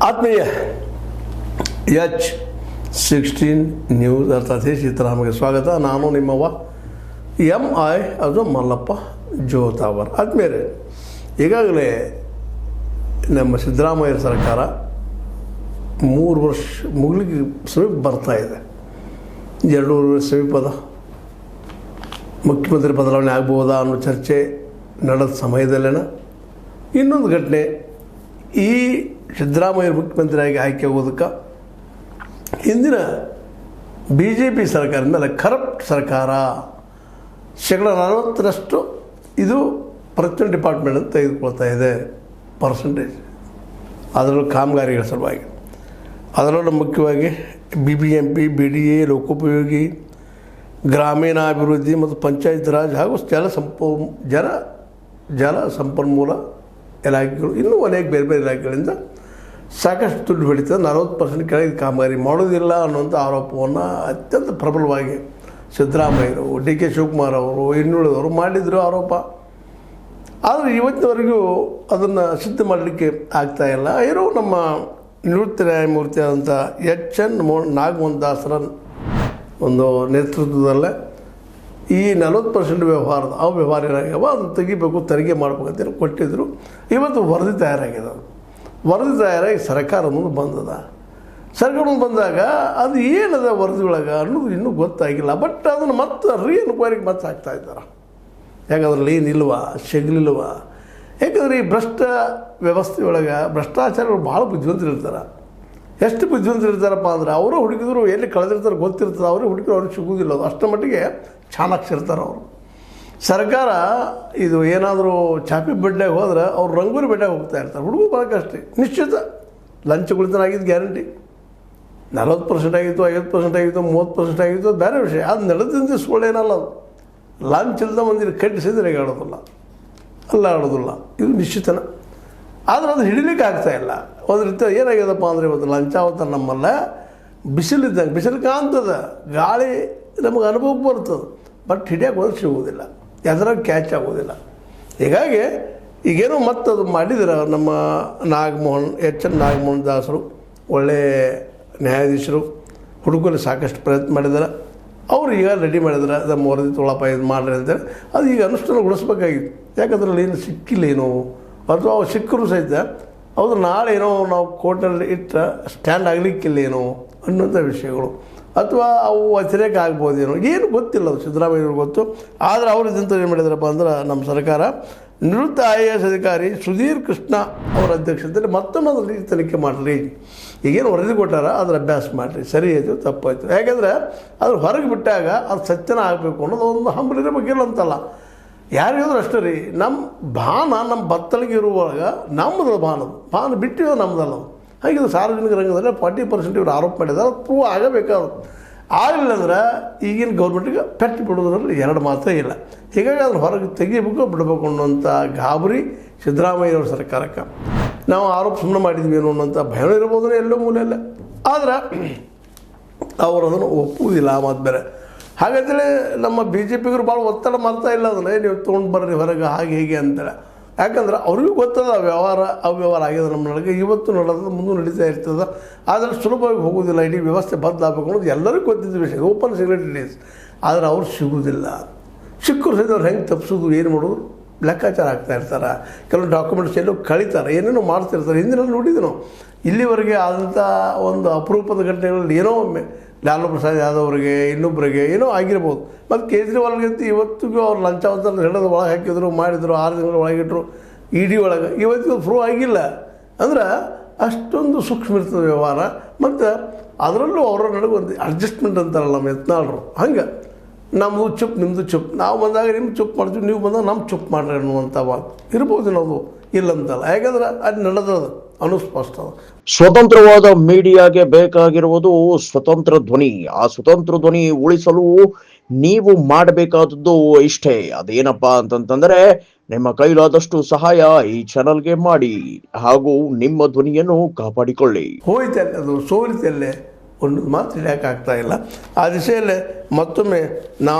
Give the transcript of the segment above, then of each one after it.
ಆತ್ಮೀಯ H16 news ಅರ್ಥಾತ್ ಸೀತಾರಾಮಗೆ ಸ್ವಾಗತ. ನಾನು ನಿಮ್ಮವ MI ಅದು ಮಲ್ಲಪ್ಪ ಜೋತಾವರ್. ಆದ್ಮೇಲೆ ಈಗಾಗಲೇ ನಮ್ಮ ಸಿದ್ದರಾಮಯ್ಯ ಸರ್ಕಾರ 3 ವರ್ಷ ಮುಗಿಲಿಕ್ಕೆ ಸಮೀಪ ಬರ್ತಾ ಇದೆ. 2 ವರ್ಷ ಸಮೀಪದ ಮುಖ್ಯಮಂತ್ರಿ ಬದಲಾವಣೆ ಆಗ್ಬೋದಾ ಅನ್ನೋ ಚರ್ಚೆ ನಡೆದ ಸಮಯದಲ್ಲೇನ ಇನ್ನೊಂದು ಘಟನೆ, ಈ ಸಿದ್ದರಾಮಯ್ಯ ಮುಖ್ಯಮಂತ್ರಿಯಾಗಿ ಆಯ್ಕೆ ಆಗೋದಕ್ಕೆ ಹಿಂದಿನ BJP ಸರ್ಕಾರದಿಂದ ಕರಪ್ಟ್ ಸರ್ಕಾರ 40% ಇದು ಪ್ರತಿಯೊಂದು ಡಿಪಾರ್ಟ್ಮೆಂಟ್ ಅಂತ ತೆಗೆದುಕೊಳ್ತಾ ಇದೆ ಪರ್ಸೆಂಟೇಜ್. ಅದರಲ್ಲೂ ಕಾಮಗಾರಿಗಳ ಸಲುವಾಗಿ, ಅದರಲ್ಲೂ ಮುಖ್ಯವಾಗಿ BBMP, BDA, ಲೋಕೋಪಯೋಗಿ, ಗ್ರಾಮೀಣಾಭಿವೃದ್ಧಿ ಮತ್ತು ಪಂಚಾಯತ್ ರಾಜ್ ಹಾಗೂ ಜಲ ಸಂಪನ್ಮೂಲ ಇಲಾಖೆಗಳು ಇನ್ನೂ ಅನೇಕ ಬೇರೆ ಬೇರೆ ಇಲಾಖೆಗಳಿಂದ ಸಾಕಷ್ಟು ದುಡ್ಡು ಬೆಳೀತದೆ. 40% ಕೆಳಗೆ ಕಾಮಗಾರಿ ಮಾಡೋದಿಲ್ಲ ಅನ್ನುವಂಥ ಆರೋಪವನ್ನು ಅತ್ಯಂತ ಪ್ರಬಲವಾಗಿ ಸಿದ್ದರಾಮಯ್ಯರು, DK ಶಿವಕುಮಾರ್ ಅವರು, ಇನ್ನುಳಿದವರು ಮಾಡಿದರು ಆರೋಪ. ಆದರೆ ಇವತ್ತಿನವರೆಗೂ ಅದನ್ನು ಸಿದ್ಧ ಮಾಡಲಿಕ್ಕೆ ಆಗ್ತಾಯಿಲ್ಲ. ಏನೋ ನಮ್ಮ ನಿವೃತ್ತ ನ್ಯಾಯಮೂರ್ತಿ ಆದಂಥ HN ನಾಗಮೋಹನ್ ದಾಸರ ಒಂದು ನೇತೃತ್ವದಲ್ಲೇ ಈ 40% ವ್ಯವಹಾರದ ಅವ್ಯವಹಾರ ಏನಾಗ್ಯಾವ ಅದನ್ನು ತೆಗಿಬೇಕು, ತನಿಖೆ ಮಾಡ್ಬೇಕಂತ ಕೊಟ್ಟಿದ್ದರು. ಇವತ್ತು ವರದಿ ತಯಾರಾಗಿದೆ. ವರದಿ ತಯಾರಾಗಿ ಸರ್ಕಾರ ಮುಂದೆ ಬಂದದ. ಸರ್ಕಾರ ಮುಂದೆ ಬಂದಾಗ ಅದು ಏನದ ವರದಿ ಒಳಗೆ ಅನ್ನೋದು ಇನ್ನೂ ಗೊತ್ತಾಗಿಲ್ಲ. ಬಟ್ ಅದನ್ನು ಮತ್ತೆ ಎನ್ಕ್ವೈರಿಗೆ ಮತ್ತೆ ಹಾಕ್ತಾ ಇದ್ದಾರೆ. ಯಾಕಂದ್ರೆ ಏನಿಲ್ವಾ, ಶೆಗಲಿಲ್ವಾ? ಯಾಕಂದರೆ ಈ ಭ್ರಷ್ಟ ವ್ಯವಸ್ಥೆ ಒಳಗೆ ಭ್ರಷ್ಟಾಚಾರಗಳು ಭಾಳ ಬುದ್ಧಿವಂತರಿರ್ತಾರೆ. ಎಷ್ಟು ಬುದ್ಧಿವಂತರಿರ್ತಾರಪ್ಪ ಅಂದ್ರೆ ಅವರು ಹುಡುಕಿದ್ರು ಎಲ್ಲಿ ಕಳೆದಿರ್ತಾರೆ ಗೊತ್ತಿರ್ತದೆ, ಅವರು ಹುಡುಕಿದ್ರು ಅವ್ರಿಗೆ ಸಿಗೋದಿಲ್ಲ. ಅದು ಅಷ್ಟರ ಮಟ್ಟಿಗೆ ಚಾಣಾಕ್ಷಿರ್ತಾರೆ ಅವರು. ಸರ್ಕಾರ ಇದು ಏನಾದರೂ ಚಾಪಿ ಬೆಡ್ಡಾಗ ಹೋದ್ರೆ ಅವ್ರು ರಂಗೋಲಿ ಬೆಡ್ಡಾಗ ಹೋಗ್ತಾ ಇರ್ತಾರೆ. ಹುಡುಗರು ಬರೋಕ್ಕಷ್ಟೇ ನಿಶ್ಚಿತ ಲಂಚಗಳಿತನ ಆಗಿದ್ದು ಗ್ಯಾರಂಟಿ. 40% ಆಗಿತ್ತು, 50% ಆಗಿತ್ತು, 30% ಆಗಿತ್ತು, ಅದು ಬೇರೆ ವಿಷಯ. ಅದು ನಡೆದಿಂದ ಸುಳ್ಳೇನಲ್ಲ. ಅದು ಲಂಚ್ ಇಲ್ಲದ ಮಂದಿರ ಕಟ್ಟಿಸಿದ್ರೆ ಆಡೋದಿಲ್ಲ, ಅಲ್ಲ ಆಡೋದಿಲ್ಲ, ಇದು ನಿಶ್ಚಿತನ. ಆದರೆ ಅದು ಹಿಡಿಲಿಕ್ಕೆ ಆಗ್ತಾಯಿಲ್ಲ. ಒಂದು ರೀತಿ ಏನಾಗ್ಯದಪ್ಪ ಅಂದರೆ ಇವತ್ತು ಲಂಚಾವತ ನಮ್ಮಲ್ಲ ಬಿಸಿಲಿದ್ದಂಗೆ, ಬಿಸಿಲು ಕಾಣ್ತದೆ, ಗಾಳಿ ನಮಗೆ ಅನುಭವಕ್ಕೆ ಬರ್ತದೆ, ಬಟ್ ಹಿಡಿಯೋಕೆ ಹೋದ್ರೆ ಸಿಗೋದಿಲ್ಲ, ಎದ್ರಾಗ ಕ್ಯಾಚ್ ಆಗೋದಿಲ್ಲ. ಹೀಗಾಗಿ ಈಗೇನೋ ಮತ್ತೆ ಅದು ಮಾಡಿದ್ರೆ ನಮ್ಮ HN ನಾಗಮೋಹನ್ ದಾಸರು ಒಳ್ಳೆಯ ನ್ಯಾಯಾಧೀಶರು, ಹುಡುಗರು ಸಾಕಷ್ಟು ಪ್ರಯತ್ನ ಮಾಡಿದ್ದಾರೆ. ಅವರು ಈಗ ರೆಡಿ ಮಾಡಿದ್ರೆ ನಮ್ಮ ವರದಿ ತೊಳಪ ಇದು ಮಾಡ್ರಿ ಅಂತೇಳಿ ಅದು ಈಗ ಅನುಷ್ಠಾನಗೊಳಿಸ್ಬೇಕಾಗಿತ್ತು. ಯಾಕಂದ್ರೆ ಏನು ಸಿಕ್ಕಿಲ್ಲೇನೋ, ಅಥವಾ ಅವು ಸಿಕ್ಕರು ಸಹಿತ ಹೌದು ನಾಳೆ ಏನೋ ನಾವು ಕೋರ್ಟಲ್ಲಿ ಇಟ್ಟು ಸ್ಟ್ಯಾಂಡ್ ಆಗಲಿಕ್ಕಿಲ್ಲೇನೋ ಅನ್ನೋಂಥ ವಿಷಯಗಳು, ಅಥವಾ ಅವು ವ್ಯತಿರೇಕ ಆಗ್ಬೋದೇನೋ, ಏನು ಗೊತ್ತಿಲ್ಲ. ಅದು ಸಿದ್ದರಾಮಯ್ಯವ್ರಿಗೆ ಗೊತ್ತು. ಆದರೆ ಅವರು ಇದಂತ ಏನು ಮಾಡಿದಾರಪ್ಪ ಅಂದ್ರೆ ನಮ್ಮ ಸರ್ಕಾರ ನಿವೃತ್ತ IAS ಅಧಿಕಾರಿ ಸುಧೀರ್ ಕೃಷ್ಣ ಅವರ ಅಧ್ಯಕ್ಷತೆಯಲ್ಲಿ ಮತ್ತೊಮ್ಮೆ ಅದರಲ್ಲಿ ತನಿಖೆ ಮಾಡಿರಿ. ಈಗೇನು ವರದಿ ಕೊಟ್ಟಾರ ಅದರ ಅಭ್ಯಾಸ ಮಾಡಿರಿ, ಸರಿ ಆಯಿತು ತಪ್ಪಾಯಿತು. ಯಾಕೆಂದರೆ ಅದ್ರ ಹೊರಗೆ ಬಿಟ್ಟಾಗ ಅದು ಸತ್ಯನ ಆಗಬೇಕು ಅನ್ನೋದು ಒಂದು ಹಂಬಲಿರೋ ಬಗ್ಗೆ ಅಂತಲ್ಲ, ಯಾರಿಗಾದ್ರೂ ಅಷ್ಟೇ ರೀ. ನಮ್ಮ ಬಾನ ನಮ್ಮ ಬತ್ತಳಿಗೆ ಇರುವಾಗ ನಮ್ಮದು ಬಾನ ಬಿಟ್ಟಿರೋ ನಮ್ಮದಲ್ಲ. ಹಾಗೆ ಇದು ಸಾರ್ವಜನಿಕ ರಂಗದಲ್ಲಿ 40% ಇವರು ಆರೋಪ ಮಾಡಿದ್ದಾರೆ. ಅದು ಪ್ರೂವ್ ಆಗಬೇಕಾದ್ರು. ಆಗಲಿಲ್ಲ ಅಂದ್ರೆ ಈಗಿನ ಗೌರ್ಮೆಂಟಿಗೆ ಪೆಟ್ಟು ಬಿಡೋದ್ರಲ್ಲಿ 2 ಮಾತ್ರ ಇಲ್ಲ. ಹೀಗಾಗಿ ಅದ್ರ ಹೊರಗೆ ತೆಗಿಬೇಕು ಬಿಡಬೇಕು ಅನ್ನೋಂಥ ಗಾಬರಿ ಸಿದ್ದರಾಮಯ್ಯವ್ರ ಸರ್ಕಾರಕ್ಕೆ. ನಾವು ಆರೋಪ ಸುಮ್ಮನೆ ಮಾಡಿದ್ವಿ ಏನೋ ಅನ್ನೋಂಥ ಭಯ ಇರ್ಬೋದು ಎಲ್ಲೋ ಮೂಲೆಯಲ್ಲ. ಆದರೆ ಅವರು ಅದನ್ನು ಒಪ್ಪುವುದಿಲ್ಲ. ಮತ್ತು ಬೇರೆ ಹಾಗಂತೇಳಿ ನಮ್ಮ BJPಗರು ಭಾಳ ಒತ್ತಡ ಮಾಡ್ತಾ ಇಲ್ಲ. ಅದನ್ನು ನೀವು ತೊಗೊಂಡು ಬರ್ರಿ ಹೊರಗೆ ಹಾಗೆ ಹೀಗೆ ಅಂತೇಳಿ. ಯಾಕಂದ್ರೆ ಅವ್ರಿಗೂ ಗೊತ್ತದ ಅವ್ಯವಹಾರ ಆಗಿದೆ ನಮ್ಮೊಳಗೆ, ಇವತ್ತು ನಡೆದ ಮುಂದೆ ನಡೀತಾ ಇರ್ತದೆ. ಆದರೆ ಸುಲಭವಾಗಿ ಹೋಗೋದಿಲ್ಲ. ಇಡೀ ವ್ಯವಸ್ಥೆ ಬದಲಾಗಬೇಕು ಅನ್ನೋದು ಎಲ್ಲರಿಗೂ ಗೊತ್ತಿದ್ದ ವಿಷಯ, ಓಪನ್ ಸೆಕ್ರೆಟರೀಸ್. ಆದರೆ ಅವ್ರು ಸಿಗೋದಿಲ್ಲ. ಸಿಕ್ಕರು ಸಹಿತ ಅವ್ರು ಹೆಂಗೆ ತಪ್ಪಿಸೋದು, ಏನು ಮಾಡೋದು ಲೆಕ್ಕಾಚಾರ ಆಗ್ತಾ ಇರ್ತಾರೆ. ಕೆಲವು ಡಾಕ್ಯುಮೆಂಟ್ಸ್ ಎಲ್ಲೋ ಕಳೀತಾರೆ, ಏನೇನೋ ಮಾಡ್ತಿರ್ತಾರೆ. ಹಿಂದಿನಲ್ಲಿ ನೋಡಿದ್ವಿ ನಾವು. ಇಲ್ಲಿವರೆಗೆ ಆದಂಥ ಒಂದು ಅಪರೂಪದ ಘಟನೆಗಳಲ್ಲಿ ಏನೋ ಒಮ್ಮೆ ಲಾಲು ಪ್ರಸಾದ್ ಯಾದವ್ ಅವರಿಗೆ ಇನ್ನೊಬ್ಬರಿಗೆ ಏನೋ ಆಗಿರ್ಬೋದು. ಮತ್ತು ಕೇಜ್ರಿವಾಲ್ಗಂತೂ ಇವತ್ತಿಗೂ ಅವ್ರು ಲಂಚಾವಂತ ಹಿಡಿದು ಒಳಗೆ ಹಾಕಿದ್ರು, ಮಾಡಿದರು, 6 ತಿಂಗಳ ಒಳಗಿಟ್ಟರು ED ಒಳಗೆ. ಇವತ್ತಿಗೂ ಪ್ರೂವ್ ಆಗಿಲ್ಲ. ಅಂದ್ರೆ ಅಷ್ಟೊಂದು ಸೂಕ್ಷ್ಮ ಇರ್ತದೆ ವ್ಯವಹಾರ. ಮತ್ತು ಅದರಲ್ಲೂ ಅವರ ನಡುವೆ ಒಂದು ಅಡ್ಜಸ್ಟ್ಮೆಂಟ್ ಅಂತಾರಲ್ಲ ನಮ್ಮ ಯತ್ನಾಳರು, ಹಂಗೆ ನಮ್ಮದು ಚುಪ್ ನಿಮ್ಮದು ಚುಪ್, ನಾವು ಬಂದಾಗ ನಿಮ್ಗೆ ಚುಪ್ ಮಾಡ್ತೀವಿ, ನೀವು ಬಂದಾಗ ನಮ್ಮ ಚುಪ್ ಮಾಡ್ರಿ ಅನ್ನುವಂಥ ಮಾತು ಇರ್ಬೋದು. ನಾವು ಇಲ್ಲಂತಲ್ಲ, ಯಾಕಂದ್ರೆ ಅದು ನಡೆದದು ಅನುಸ್ಪಷ್ಟ. ಸ್ವತಂತ್ರವಾದ ಮೀಡಿಯಾಗೆ ಬೇಕಾಗಿರುವುದು ಸ್ವತಂತ್ರ ಧ್ವನಿ. ಆ ಸ್ವತಂತ್ರ ಧ್ವನಿ ಉಳಿಸಲು ನೀವು ಮಾಡಬೇಕಾದದ್ದು ಇಷ್ಟೇ. ಅದೇನಪ್ಪಾ ಅಂತಂತಂದ್ರೆ ನಿಮ್ಮ ಕೈಲಾದಷ್ಟು ಸಹಾಯ ಈ ಚಾನಲ್ಗೆ ಮಾಡಿ ಹಾಗೂ ನಿಮ್ಮ ಧ್ವನಿಯನ್ನು ಕಾಪಾಡಿಕೊಳ್ಳಿ. ಹೋಯ್ತಲ್ಲ ಅದು ಸೋಲಿತಲ್ಲೇ ಒಂದು ಮಾತು ಹಿಡಿಯೋಕ್ಕಾಗ್ತಾ ಇಲ್ಲ. ಆ ದಿಶೆಯಲ್ಲೇ ಮತ್ತೊಮ್ಮೆ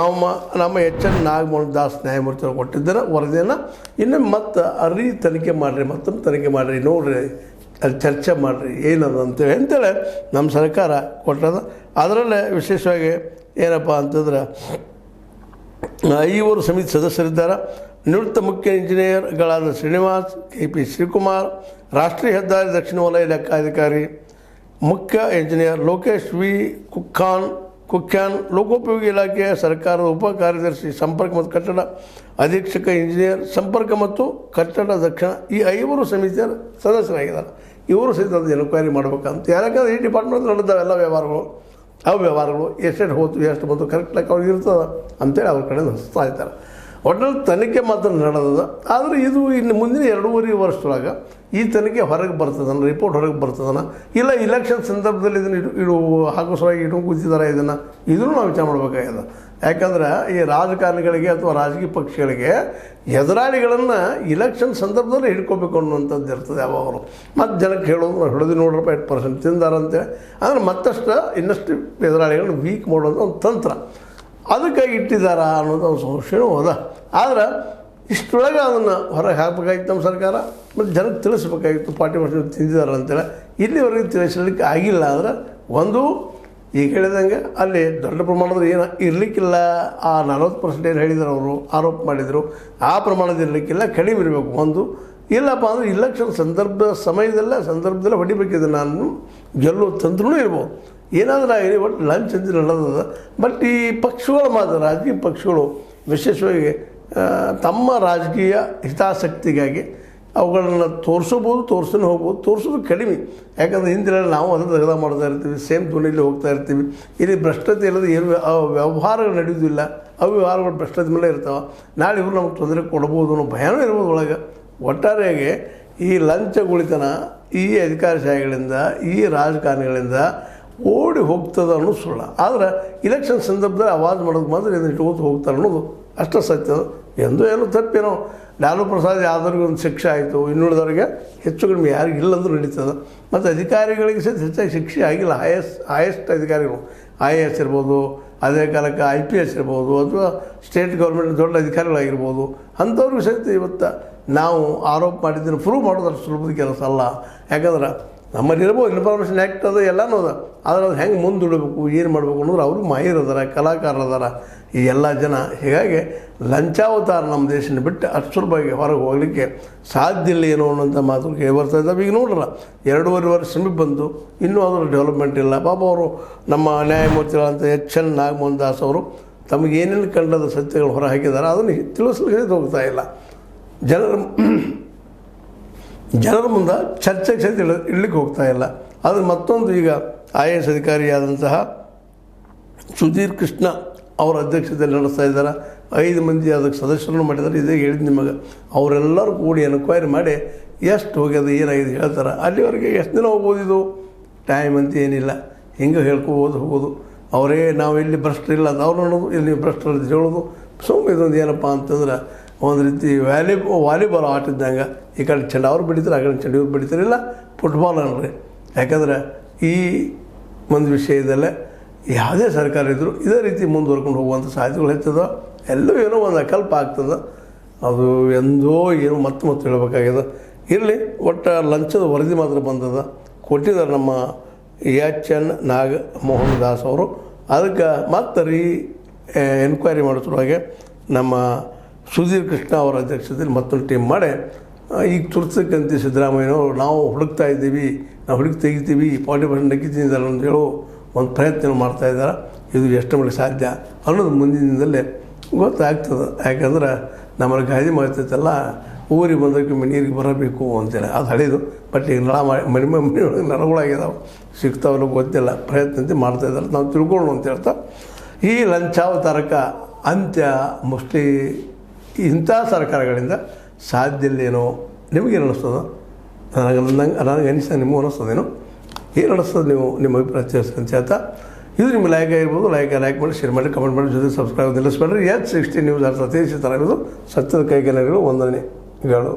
ನಮ್ಮ HN ನಾಗಮೋಹನ್ ದಾಸ್ ನ್ಯಾಯಮೂರ್ತಿಗಳು ಕೊಟ್ಟಿದ್ದಾರೆ ವರದಿಯನ್ನು. ಇನ್ನು ಮತ್ತೆ ತನಿಖೆ ಮಾಡಿರಿ, ಮತ್ತೊಮ್ಮೆ ತನಿಖೆ ಮಾಡಿರಿ, ನೋಡಿರಿ ಅಲ್ಲಿ ಚರ್ಚೆ ಮಾಡಿರಿ ಏನದು ಅಂತೇಳಿ ನಮ್ಮ ಸರ್ಕಾರ ಕೊಟ್ಟದ. ಅದರಲ್ಲೇ ವಿಶೇಷವಾಗಿ ಏನಪ್ಪ ಅಂತಂದ್ರೆ 5 ಸಮಿತಿ ಸದಸ್ಯರಿದ್ದಾರೆ. ನಿವೃತ್ತ ಮುಖ್ಯ ಇಂಜಿನಿಯರ್ಗಳಾದ ಶ್ರೀನಿವಾಸ್, KP ಶ್ರೀಕುಮಾರ್, ರಾಷ್ಟ್ರೀಯ ಹೆದ್ದಾರಿ ದಕ್ಷಿಣ ವಲಯ ಲೆಕ್ಕಾಧಿಕಾರಿ, ಮುಖ್ಯ ಇಂಜಿನಿಯರ್ ಲೋಕೇಶ್ V. ಕುಖ್ಯಾನ್, ಲೋಕೋಪಯೋಗಿ ಇಲಾಖೆಯ ಸರ್ಕಾರದ ಉಪ ಕಾರ್ಯದರ್ಶಿ, ಸಂಪರ್ಕ ಮತ್ತು ಕಟ್ಟಡ ಅಧೀಕ್ಷಕ ಇಂಜಿನಿಯರ್, ಸಂಪರ್ಕ ಮತ್ತು ಕಟ್ಟಡ ದಕ್ಷಿಣ. ಈ 5 ಸಮಿತಿಯ ಸದಸ್ಯರಾಗಿದ್ದಾರೆ. ಇವರು ಸಹಿತ ಅದು ಎನ್ಕ್ವೈರಿ ಮಾಡ್ಬೇಕಂತ. ಯಾಕಂದ್ರೆ ಈ ಡಿಪಾರ್ಟ್ಮೆಂಟ್ ನಡೆದಾವೆ ಎಲ್ಲ ವ್ಯವಹಾರಗಳು ಎಷ್ಟೆಷ್ಟು ಹೋತು ಎಷ್ಟು ಬಂತು ಕರೆಕ್ಟ್ ಲೆಕ್ಕ ಅವ್ರಿಗೆ ಇರ್ತದೆ ಅಂತೇಳಿ ಅವ್ರ ಕಡೆ ಹಚ್ತಾ ಇದ್ದಾರೆ. ಒಟ್ಟಿನಲ್ಲಿ ತನಿಖೆ ಮಾತ್ರ ನಡೆದದ. ಆದರೆ ಇದು ಇನ್ನು ಮುಂದಿನ 2.5 ವರ್ಷದೊಳಗೆ ಈ ತನಿಖೆ ಹೊರಗೆ ಬರ್ತದನ, ರಿಪೋರ್ಟ್ ಹೊರಗೆ ಬರ್ತದನ, ಇಲ್ಲ ಇಲೆಕ್ಷನ್ ಸಂದರ್ಭದಲ್ಲಿ ಇದನ್ನು ಹಾಕೋ ಸಲುವಾಗಿ ಇಟ್ಕೊಂಡು ಕೂತಿದ್ದಾರೆ. ಇದನ್ನು ನಾವು ವಿಚಾರ ಮಾಡಬೇಕಾಗಿದೆ. ಯಾಕಂದ್ರೆ ಈ ರಾಜಕಾರಣಿಗಳಿಗೆ ಅಥವಾ ರಾಜಕೀಯ ಪಕ್ಷಗಳಿಗೆ ಎದುರಾಳಿಗಳನ್ನು ಇಲೆಕ್ಷನ್ ಸಂದರ್ಭದಲ್ಲಿ ಹಿಡ್ಕೋಬೇಕು ಅನ್ನುವಂಥದ್ದು ಇರ್ತದೆ ಯಾವಾಗಲೂ. ಮತ್ತು ಜನಕ್ಕೆ ಹೇಳೋದು ನಾವು ಹಿಡಿದು ನೋಡ್ರಪ್ಪ 8% ತಿಂದಾರಂತೇಳಿ ಅಂದರೆ ಇನ್ನಷ್ಟು ಎದುರಾಳಿಗಳನ್ನ ವೀಕ್ ಮಾಡೋದು ಒಂದು ತಂತ್ರ. ಅದಕ್ಕಾಗಿ ಇಟ್ಟಿದ್ದಾರ ಅನ್ನೋದು ಒಂದು ಸಂಶಯನೂ ಹೋದ. ಆದ್ರೆ ಇಷ್ಟೊಳಗೆ ಅದನ್ನು ಹೊರಗೆ ಹಾಕಬೇಕಾಗಿತ್ತು ನಮ್ಮ ಸರ್ಕಾರ, ಮತ್ತು ಜನಕ್ಕೆ ತಿಳಿಸ್ಬೇಕಾಗಿತ್ತು 40% ತಿಂದಿದ್ದಾರೆ ಅಂತೇಳಿ. ಇಲ್ಲಿವರೆಗೆ ತಿಳಿಸಲಿಕ್ಕೆ ಆಗಿಲ್ಲ. ಆದರೆ ಒಂದು ಈಗ ಹೇಳಿದಂಗೆ ಅಲ್ಲಿ ದೊಡ್ಡ ಪ್ರಮಾಣದಲ್ಲಿ ಏನು ಇರಲಿಕ್ಕಿಲ್ಲ. ಆ 40% ಏನು ಹೇಳಿದ್ರು ಅವರು ಆರೋಪ ಮಾಡಿದರು, ಆ ಪ್ರಮಾಣದ ಇರಲಿಕ್ಕಿಲ್ಲ, ಕಡಿಮೆ ಇರಬೇಕು. ಒಂದು ಇಲ್ಲಪ್ಪ ಅಂದರೆ ಇಲೆಕ್ಷನ್ ಸಂದರ್ಭದಲ್ಲೇ ಹೊಡಿಬೇಕಿದೆ. ನಾನು ಗೆಲ್ಲುವ ತಂತ್ರನೂ ಇರ್ಬೋದು, ಏನಾದರೂ ಆಗಲಿ. ಒಟ್ಟು ಲಂಚ್ ಅಂತ ನಡೆದದ. ಬಟ್ ಈ ಪಕ್ಷಗಳು ಮಾತ್ರ, ರಾಜಕೀಯ ಪಕ್ಷಗಳು ವಿಶೇಷವಾಗಿ ತಮ್ಮ ರಾಜಕೀಯ ಹಿತಾಸಕ್ತಿಗಾಗಿ ಅವುಗಳನ್ನು ತೋರಿಸೋದು ಹೋಗ್ಬೋದು, ತೋರಿಸೋದು ಕಡಿಮೆ. ಯಾಕಂದರೆ ಹಿಂದಿನ ನಾವು ಅದನ್ನು ತೆಗೆದ ಮಾಡ್ತಾ ಇರ್ತೀವಿ, ಸೇಮ್ ಧ್ವನಿಯಲ್ಲಿ ಹೋಗ್ತಾ ಇರ್ತೀವಿ. ಇಲ್ಲಿ ಭ್ರಷ್ಟತೆ ಇಲ್ಲದೆ ಏನು ವ್ಯವಹಾರಗಳು ನಡೆಯೋದಿಲ್ಲ. ವ್ಯವಹಾರಗಳು ಭ್ರಷ್ಟತೆ ಮೇಲೆ ಇರ್ತಾವೆ. ನಾಳೆ ಇವರು ನಮ್ಗೆ ತೊಂದರೆ ಕೊಡ್ಬೋದು ಅನ್ನೋ ಭಯನೂ ಇರ್ಬೋದು ಒಳಗೆ. ಒಟ್ಟಾರೆಯಾಗಿ ಈ ಲಂಚಗುಳಿತನ ಈ ಅಧಿಕಾರಶಾಹಿಗಳಿಂದ, ಈ ರಾಜಕಾರಣಿಗಳಿಂದ ಓಡಿ ಹೋಗ್ತದೆ ಅನ್ನೋದು ಸುಳ್ಳು. ಆದರೆ ಇಲೆಕ್ಷನ್ ಸಂದರ್ಭದಲ್ಲಿ ಆವಾಜ್ ಮಾಡೋದು ಮಾತ್ರ ಇದನ್ನು ಇಟ್ಕೋತ ಹೋಗ್ತಾರೆ ಅನ್ನೋದು ಅಷ್ಟು ಸತ್ಯ. ಏನೋ ತಪ್ಪೇನೋ ಲಾಲು ಪ್ರಸಾದ್ ಯಾದವ್ರಿಗೆ ಒಂದು ಶಿಕ್ಷೆ ಆಯಿತು, ಇನ್ನುಳಿದವ್ರಿಗೆ ಹೆಚ್ಚು ಕಡಿಮೆ ಯಾರಿಗೂ ಇಲ್ಲಂದ್ರೂ ನಡೀತದೆ. ಮತ್ತು ಅಧಿಕಾರಿಗಳಿಗೆ ಸಹಿತ ಹೆಚ್ಚಾಗಿ ಶಿಕ್ಷೆ ಆಗಿಲ್ಲ. ಹೈಯೆಸ್ಟ್ ಅಧಿಕಾರಿಗಳು IAS ಇರ್ಬೋದು, ಅದೇ ಕಾಲಕ್ಕೆ IPS ಇರ್ಬೋದು, ಅಥವಾ ಸ್ಟೇಟ್ ಗೌರ್ಮೆಂಟ್ ದೊಡ್ಡ ಅಧಿಕಾರಿಗಳಾಗಿರ್ಬೋದು. ಅಂಥವ್ರಿಗೂ ಸಹಿತ ಇವತ್ತು ನಾವು ಆರೋಪ ಮಾಡಿದ್ದನ್ನು ಪ್ರೂವ್ ಮಾಡೋದು ಅಷ್ಟು ಸುಲಭದ ಕೆಲಸ ಅಲ್ಲ. ಯಾಕಂದ್ರೆ ನಮ್ಮಲ್ಲಿ ಇರ್ಬೋದು ಇನ್ಫಾರ್ಮೇಷನ್ ಆ್ಯಕ್ಟ್ ಅದು ಎಲ್ಲನೂ ಅದ. ಆದರೆ ಅದು ಹೆಂಗೆ ಮುಂದೂಡಬೇಕು, ಏನು ಮಾಡಬೇಕು ಅನ್ನೋದು ಅವರು ಮಾಹಿರದಾರ, ಕಲಾಕಾರದಾರ ಈ ಎಲ್ಲ ಜನ. ಹೀಗಾಗಿ ಲಂಚಾವತಾರ ನಮ್ಮ ದೇಶನ ಬಿಟ್ಟು ಅಷ್ಟು ಸುಲಭವಾಗಿ ಹೊರಗೆ ಹೋಗಲಿಕ್ಕೆ ಸಾಧ್ಯ ಇಲ್ಲ ಏನೋ ಅನ್ನೋಂಥ ಮಾತು ಕೇಳಿ ಬರ್ತಾ ಇದ್ದಾವೆ. ಈಗ ನೋಡ್ರಲ್ಲ 2.5 ವರ್ಷ ಸಮೀಪ ಬಂದು ಇನ್ನೂ ಅದರ ಡೆವಲಪ್ಮೆಂಟ್ ಇಲ್ಲ. ಪಾಪ ಅವರು ನಮ್ಮ ನ್ಯಾಯಮೂರ್ತಿಗಳಂತ HN ನಾಗಮೋಹನ್ ದಾಸ್ ಅವರು ತಮಗೇನೇನು ಕಂಡದ ಸತ್ಯಗಳು ಹೊರ ಹಾಕಿದ್ದಾರೆ ಅದನ್ನು ತಿಳಿಸ್ಲಿಕ್ಕೆ ಹೋಗ್ತಾ ಇಲ್ಲ. ಜನರ ಮುಂದೆ ಚರ್ಚೆಗೆ ಸಹಿತ ಇಡ್ಲಿಕ್ಕೆ ಹೋಗ್ತಾ ಇಲ್ಲ. ಅದು ಮತ್ತೊಂದು ಈಗ IAS ಅಧಿಕಾರಿಯಾದಂತಹ ಸುಧೀರ್ ಕೃಷ್ಣ ಅವರ ಅಧ್ಯಕ್ಷತೆಯಲ್ಲಿ ನಡೆಸ್ತಾ ಇದ್ದಾರೆ. 5 ಮಂದಿ ಅದಕ್ಕೆ ಸದಸ್ಯರನ್ನು ಮಾಡಿದ್ದಾರೆ. ಇದೇ ಹೇಳಿದ್ದು ನಿಮಗೆ. ಅವರೆಲ್ಲರೂ ಕೂಡಿ ಎನ್ಕ್ವೈರಿ ಮಾಡಿ ಎಷ್ಟು ಹೋಗ್ಯದ ಏನಾಗಿದೆ ಹೇಳ್ತಾರೆ. ಅಲ್ಲಿವರೆಗೆ ಎಷ್ಟು ದಿನ ಹೋಗ್ಬೋದು, ಇದು ಟೈಮ್ ಅಂತ ಏನಿಲ್ಲ. ಹಿಂಗೆ ಹೋಗೋದು ಅವರೇ ನಾವು ಇಲ್ಲಿ ಭ್ರಷ್ಟರಿಲ್ಲ ಅಂತ ಅವ್ರು ನೋಡೋದು, ಇಲ್ಲಿ ಭ್ರಷ್ಟರು ಅಂತ ಹೇಳೋದು. ಇದೊಂದು ಏನಪ್ಪ ಅಂತಂದ್ರೆ ಒಂದು ರೀತಿ ವಾಲಿಬಾಲ್ ಆಟ ಇದ್ದಂಗೆ. ಈ ಕಡೆ ಚೆಂಡು ಅವ್ರು ಬಿಡಿತಾರೆ, ಆ ಕಡೆ ಚೆಂಡು ಇವ್ರು ಬಿಡಿತಾರಿಲ್ಲ. ಫುಟ್ಬಾಲ್ ಅನ್ರಿ. ಯಾಕಂದ್ರೆ ಈ ಒಂದು ವಿಷಯದಲ್ಲೇ ಯಾವುದೇ ಸರ್ಕಾರ ಇದ್ದರೂ ಇದೇ ರೀತಿ ಮುಂದುವರ್ಕೊಂಡು ಹೋಗುವಂಥ ಸಾಧ್ಯತೆಗಳು ಹೆಚ್ಚದ. ಎಲ್ಲೂ ಏನೋ ಒಂದು ಅಕಲ್ಪ ಆಗ್ತದೆ. ಅದು ಎಂದೋ ಏನೋ ಮತ್ತೆ ಹೇಳಬೇಕಾಗ್ಯದ. ಇರಲಿ, ಒಟ್ಟು ಲಂಚದ ವರದಿ ಮಾತ್ರ ಬಂದದ, ಕೊಟ್ಟಿದ್ದಾರೆ ನಮ್ಮ HN ನಾಗಮೋಹನ್ ದಾಸ್ ಅವರು. ಅದಕ್ಕೆ ಮತ್ತೆ ಎನ್ಕ್ವೈರಿ ಮಾಡೋ ಸಲುವಾಗಿ ನಮ್ಮ ಸುಧೀರ್ ಕೃಷ್ಣ ಅವರ ಅಧ್ಯಕ್ಷತೆಯಲ್ಲಿ ಮತ್ತೊಂದು ಟೀಮ್ ಮಾಡಿ ಈಗ ತುರ್ಸಕ್ಕಂತ ಸಿದ್ದರಾಮಯ್ಯನವರು ನಾವು ಹುಡುಕ್ತಾ ಇದ್ದೀವಿ, ನಾವು ಹುಡುಕಿ ತೆಗಿತೀವಿ, 40% ನಕ್ಕಿದ್ದಾರೆ ಅಂತ ಹೇಳೋ ಒಂದು ಪ್ರಯತ್ನ ಮಾಡ್ತಾಯಿದ್ದಾರೆ. ಇದು ಎಷ್ಟು ಮಟ್ಟಿಗೆ ಸಾಧ್ಯ ಅನ್ನೋದು ಮುಂದಿನ ದಿನದಲ್ಲೇ ಗೊತ್ತಾಗ್ತದೆ. ಯಾಕಂದ್ರೆ ನಮ್ಮಲ್ಲಿ ಗಾದಿ ಮಾಡ್ತೈತಲ್ಲ, ಊರಿಗೆ ಬಂದಕ್ಕೆ ನೀರಿಗೆ ಬರಬೇಕು ಅಂತೇಳಿ ಅದು ಹಳೇದು. ಬಟ್ ಈಗ ಮನೆ ಒಳಗೆ ನರಗಳಾಗಿದ್ದಾವೆ, ಸಿಗ್ತಾವಲ್ಲ ಗೊತ್ತಿಲ್ಲ, ಪ್ರಯತ್ನ ಮಾಡ್ತಾಯಿದ್ದಾರೆ. ನಾವು ತಿಳ್ಕೊಳ್ಳೋಣ ಅಂತ ಹೇಳ್ತಾ ಈ ಲಂಚಾವತಾರಕ್ಕೆ ಅಂತ್ಯ ಮೋಸ್ಟ್ಲಿ ಇಂಥ ಸರ್ಕಾರಗಳಿಂದ ಸಾಧ್ಯ ಇಲ್ಲೇನೋ. ನಿಮಗೇನು ಅನ್ನಿಸ್ತದೆ? ನನಗೆ ಅನಿಸ್ತದೆ, ನಿಮಗೂ ಅನ್ನಿಸ್ತದೇನೋ? ಏನು ಅನ್ನಿಸ್ತದೆ? ನೀವು ನಿಮ್ಮ ಅಭಿಪ್ರಾಯ ತಿಳಿಸ್ಕೊಂತ ಹೇಳ್ತಾ ಇದು ನಿಮ್ಮ ಲೈಕ್ ಆಗಿರ್ಬೋದು. ಲೈಕ್ ಮಾಡಿ, ಶೇರ್ ಮಾಡಿ, ಕಮೆಂಟ್ ಮಾಡಿ, ಜೊತೆ ಸಬ್ಸ್ಕ್ರೈಬ್ ನಿಲ್ಲಿಸ್ಬೇಡ್ರಿ. H60 ನ್ಯೂಸ್ ಅರ್ಥ ತಿಳಿಸಿ ತರ ಇರೋದು ಸತ್ಯದ ಕೈಗೆಲ್ಲರಿಗೂ ವಂದನೆಗಳು.